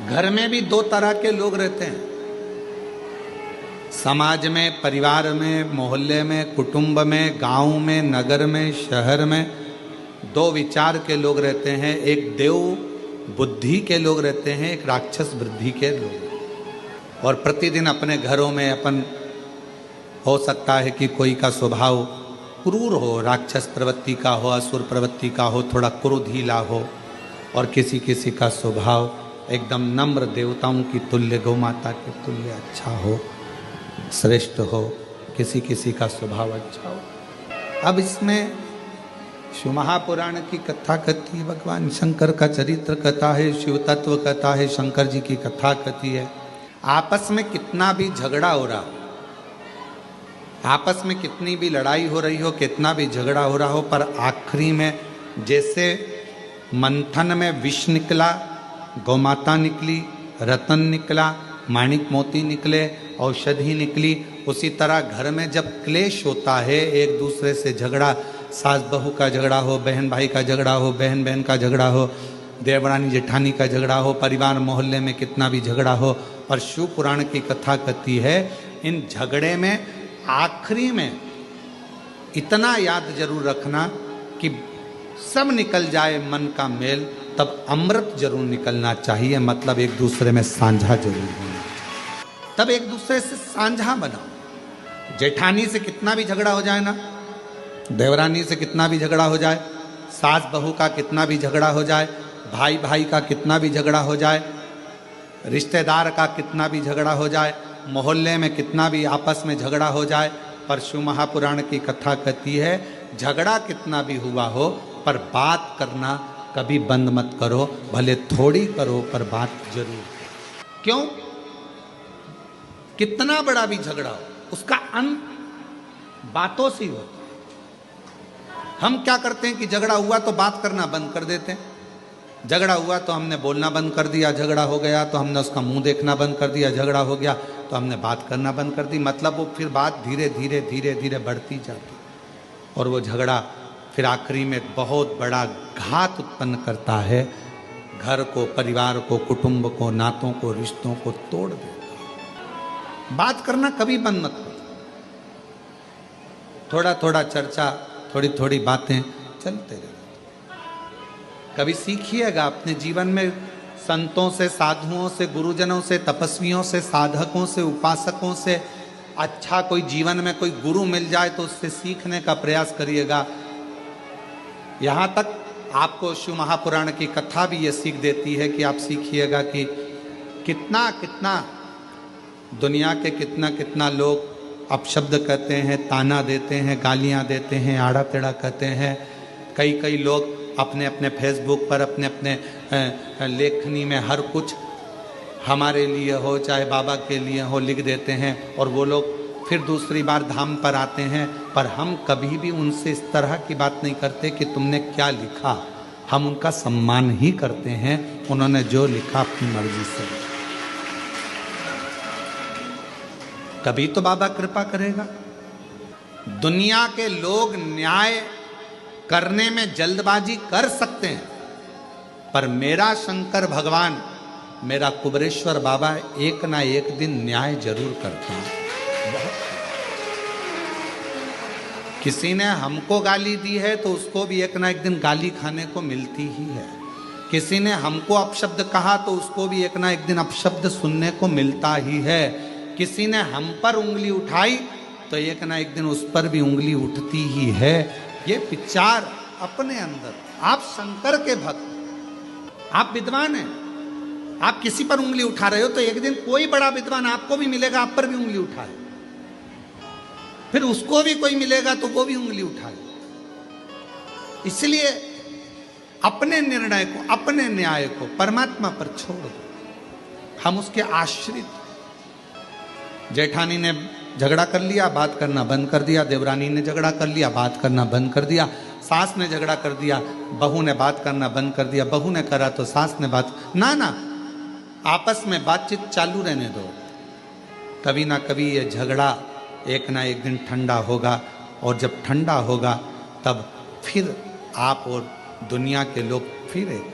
घर में भी दो तरह के लोग रहते हैं, समाज में, परिवार में, मोहल्ले में, कुटुंब में, गांव में, नगर में, शहर में दो विचार के लोग रहते हैं। एक देव बुद्धि के लोग रहते हैं, एक राक्षस बुद्धि के लोग। और प्रतिदिन अपने घरों में अपन हो सकता है कि कोई का स्वभाव क्रूर हो, राक्षस प्रवृत्ति का हो, असुर प्रवृत्ति का हो, थोड़ा क्रोधीला हो, और किसी किसी का स्वभाव एकदम नम्र, देवताओं की तुल्य, गौ माता के तुल्य अच्छा हो, श्रेष्ठ हो, किसी किसी का स्वभाव अच्छा हो। अब इसमें शिव महापुराण की कथा कथी है, भगवान शंकर का चरित्र कथा है, शिव तत्व कथा है, शंकर जी की कथा कथी है। आपस में कितना भी झगड़ा हो रहा हो, आपस में कितनी भी लड़ाई हो रही हो, कितना भी झगड़ा हो रहा हो, पर आखिरी में जैसे मंथन में विष निकला, गौमाता निकली, रतन निकला, माणिक मोती निकले, औषधि निकली, उसी तरह घर में जब क्लेश होता है, एक दूसरे से झगड़ा, सास बहू का झगड़ा हो, बहन भाई का झगड़ा हो, बहन बहन का झगड़ा हो, देवरानी जेठानी का झगड़ा हो, परिवार मोहल्ले में कितना भी झगड़ा हो, पर शिव पुराण की कथा कहती है इन झगड़े में आखिरी में इतना याद जरूर रखना कि सब निकल जाए मन का मेल, तब अमृत जरूर निकलना चाहिए, मतलब एक दूसरे में साझा जरूर होना, तब एक दूसरे से साझा बनाओ। जेठानी से कितना भी झगड़ा हो जाए ना, देवरानी से कितना भी झगड़ा हो जाए, सास बहू का कितना भी झगड़ा हो जाए, भाई भाई का कितना भी झगड़ा हो जाए, रिश्तेदार का कितना भी झगड़ा हो जाए, मोहल्ले में कितना भी आपस में झगड़ा हो जाए, पर शिव महापुराण की कथा कहती है झगड़ा कितना भी हुआ हो पर बात करना कभी बंद मत करो, भले थोड़ी करो पर बात जरूर। क्यों? कितना बड़ा भी झगड़ा हो उसका अंत बातों से होता है। हम क्या करते हैं कि झगड़ा हुआ तो बात करना बंद कर देते हैं, झगड़ा हुआ तो हमने बोलना बंद कर दिया, झगड़ा हो गया तो हमने उसका मुंह देखना बंद कर दिया, झगड़ा हो गया तो हमने बात करना बंद कर दी, मतलब वो फिर बात धीरे धीरे धीरे धीरे बढ़ती जाती, और वो झगड़ा फिर आखिरी में बहुत बड़ा घात उत्पन्न करता है, घर को, परिवार को, कुटुंब को, नातों को, रिश्तों को तोड़ देता। बात करना कभी बंद मत करो, थोड़ा थोड़ा चर्चा, थोड़ी थोड़ी बातें चलते रहे। कभी सीखिएगा अपने जीवन में संतों से, साधुओं से, गुरुजनों से, तपस्वियों से, साधकों से, उपासकों से अच्छा कोई जीवन में कोई गुरु मिल जाए तो उससे सीखने का प्रयास करिएगा। यहाँ तक आपको शिव महापुराण की कथा भी ये सीख देती है कि आप सीखिएगा कि कितना कितना दुनिया के कितना कितना लोग अपशब्द कहते हैं, ताना देते हैं, गालियाँ देते हैं, आड़ा टेढ़ा कहते हैं। कई कई लोग अपने अपने फेसबुक पर, अपने अपने लेखनी में हर कुछ हमारे लिए हो चाहे बाबा के लिए हो लिख देते हैं, और वो लोग फिर दूसरी बार धाम पर आते हैं, पर हम कभी भी उनसे इस तरह की बात नहीं करते कि तुमने क्या लिखा। हम उनका सम्मान ही करते हैं, उन्होंने जो लिखा अपनी मर्जी से। कभी तो बाबा कृपा करेगा। दुनिया के लोग न्याय करने में जल्दबाजी कर सकते हैं, पर मेरा शंकर भगवान, मेरा कुबरेश्वर बाबा एक ना एक दिन न्याय जरूर करते हैं। किसी ने हमको गाली दी है तो उसको भी एक ना एक दिन गाली खाने को मिलती ही है। किसी ने हमको अपशब्द कहा तो उसको भी एक ना एक दिन अपशब्द सुनने को मिलता ही है। किसी ने हम पर उंगली उठाई तो एक ना एक दिन उस पर भी उंगली उठती ही है। ये विचार अपने अंदर, आप शंकर के भक्त, आप विद्वान हैं, आप किसी पर उंगली उठा रहे हो तो एक दिन कोई बड़ा विद्वान आपको भी मिलेगा, आप पर भी उंगली उठाए, फिर उसको भी कोई मिलेगा तो वो भी उंगली उठाए। इसलिए अपने निर्णय को, अपने न्याय को परमात्मा पर छोड़ दो, हम उसके आश्रित। जेठानी ने झगड़ा कर लिया, बात करना बंद कर दिया, देवरानी ने झगड़ा कर लिया, बात करना बंद कर दिया, सास ने झगड़ा कर दिया, बहू ने बात करना बंद कर दिया, बहू ने करा तो सास ने बात, ना ना, आपस में बातचीत चालू रहने दो। कभी ना कभी ये झगड़ा एक ना एक दिन ठंडा होगा, और जब ठंडा होगा तब फिर आप और दुनिया के लोग फिर एक